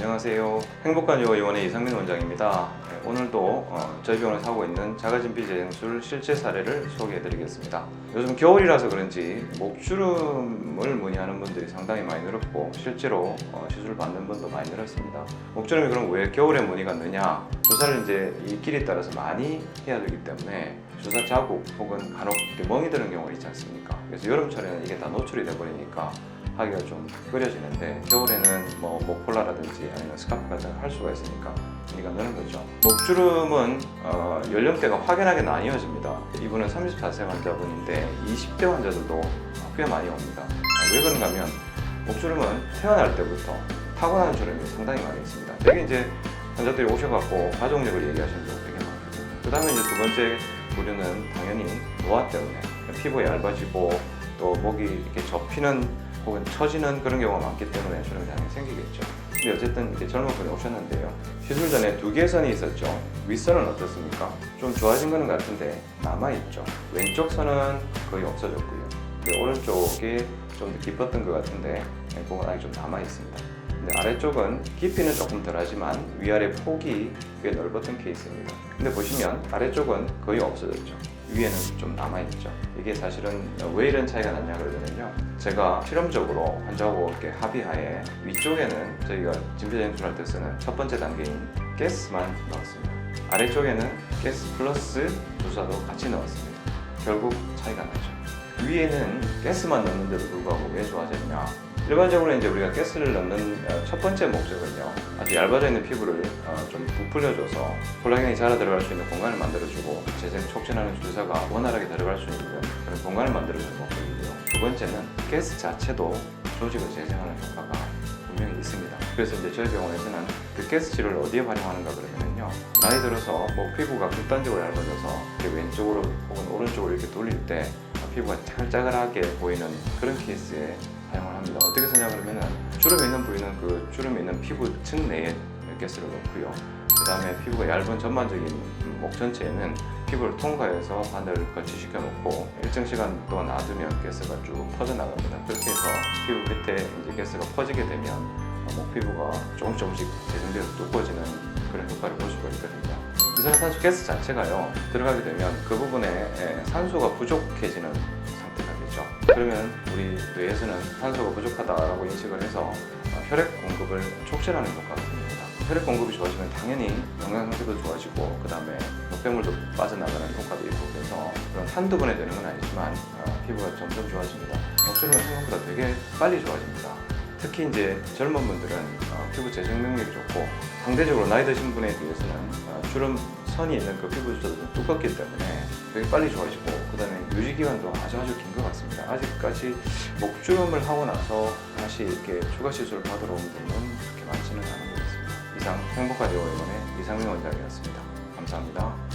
안녕하세요. 행복한 요원의 이상민 원장입니다. 오늘도 저희 병원에서 하고 있는 자가진피 재생술 실제 사례를 소개해 드리겠습니다. 요즘 겨울이라서 그런지 목주름을 문의하는 분들이 상당히 많이 늘었고 실제로 시술 받는 분도 많이 늘었습니다. 목주름이 그럼 왜 겨울에 문의가 느냐? 주사를 이제 이 길에 따라서 많이 해야 되기 때문에 주사 자국 혹은 간혹 멍이 드는 경우가 있지 않습니까? 그래서 여름철에는 이게 다 노출이 돼 버리니까 하기가 좀 꺼려지는데 겨울에는 뭐 목폴라라든지 아니면 스카프 같은 걸 할 수가 있으니까 문의가 느는 거죠. 목주름은 연령대가 확연하게 나뉘어집니다. 이분은 34세 환자분인데 20대 환자들도 꽤 많이 옵니다. 왜 그런가 하면 목주름은 태어날 때부터 타고나는 주름이 상당히 많이 있습니다. 되게 이제 환자들이 오셔갖고 가족력을 얘기하시는 경우가 되게 많거든요. 그 다음에 이제 두 번째 부류는 당연히 노화 때문에 피부가 얇아지고 또 목이 이렇게 접히는 혹은 처지는 그런 경우가 많기 때문에 주름이 당연히 생기겠죠. 근데 어쨌든 이렇게 젊은 분이 오셨는데요. 시술 전에 두 개의 선이 있었죠. 윗선은 어떻습니까? 좀 좋아진 거는 같은데 남아있죠. 왼쪽 선은 거의 없어졌고요. 오른쪽이 좀 더 깊었던 것 같은데 그건 아직 좀 남아있습니다. 근데 아래쪽은 깊이는 조금 덜하지만 위아래 폭이 꽤 넓었던 케이스입니다. 근데 보시면 아래쪽은 거의 없어졌죠. 위에는 좀 남아있죠. 이게 사실은 왜 이런 차이가 났냐 그러면요, 제가 실험적으로 환자하고 이렇게 합의하에 위쪽에는 저희가 진피재생술 할 때 쓰는 첫 번째 단계인 가스만 넣었습니다. 아래쪽에는 가스 플러스 주사도 같이 넣었습니다. 결국 차이가 나죠. 위에는 가스만 넣는데도 불구하고 왜 좋아졌냐? 일반적으로 이제 우리가 가스를 넣는 첫 번째 목적은요, 아주 얇아져 있는 피부를 좀 부풀려줘서 콜라겐이 자라 들어갈 수 있는 공간을 만들어주고 재생 촉진하는 주사가 원활하게 들어갈 수 있는 그런 공간을 만들어주는 목적이고요. 두 번째는 가스 자체도 조직을 재생하는 효과가 분명히 있습니다. 그래서 이제 저희 병원에서는 그 가스 치료를 어디에 활용하는가 그러면요, 나이 들어서 피부가 극단적으로 얇아져서 이렇게 왼쪽으로 혹은 오른쪽으로 이렇게 돌릴 때 피부가 짜글짜글하게 보이는 그런 케이스에 사용을 합니다. 어떻게 쓰냐 그러면은 주름이 있는 부위는 그 주름이 있는 피부층 내에 가스를 넣고요. 그 다음에 피부가 얇은 전반적인 목 전체에는 피부를 통과해서 바늘을 거치시켜 놓고 일정 시간 동안 놔두면 가스가 쭉 퍼져나갑니다. 그렇게 해서 피부 밑에 이제 가스가 퍼지게 되면 목 피부가 조금씩 재생돼서 두꺼워지는 그런 효과를 볼 수가 있거든요. 이산화탄소 가스 자체가요, 들어가게 되면 그 부분에 산소가 부족해지는 상태가 되죠. 그러면 우리 뇌에서는 산소가 부족하다라고 인식을 해서 혈액 공급을 촉진하는 효과가 생깁니다. 혈액 공급이 좋아지면 당연히 영양 상태도 좋아지고 그 다음에 노폐물도 빠져나가는 효과도 있고, 그래서 그런 한두 번에 되는 건 아니지만 피부가 점점 좋아집니다. 목주름은 생각보다 되게 빨리 좋아집니다. 특히 이제 젊은 분들은 피부 재생 능력이 좋고 상대적으로 나이 드신 분에 비해서는 주름 선이 있는 그 피부 주사도 좀 두껍기 때문에 되게 빨리 좋아지고 그 다음에 유지 기간도 아주 긴 것 같습니다. 아직까지 목주름을 하고 나서 다시 이렇게 추가 시술을 받으러 온 분은 그렇게 많지는 않은 것 같습니다. 이상 행복한 요원의 이상민 원장이었습니다. 감사합니다.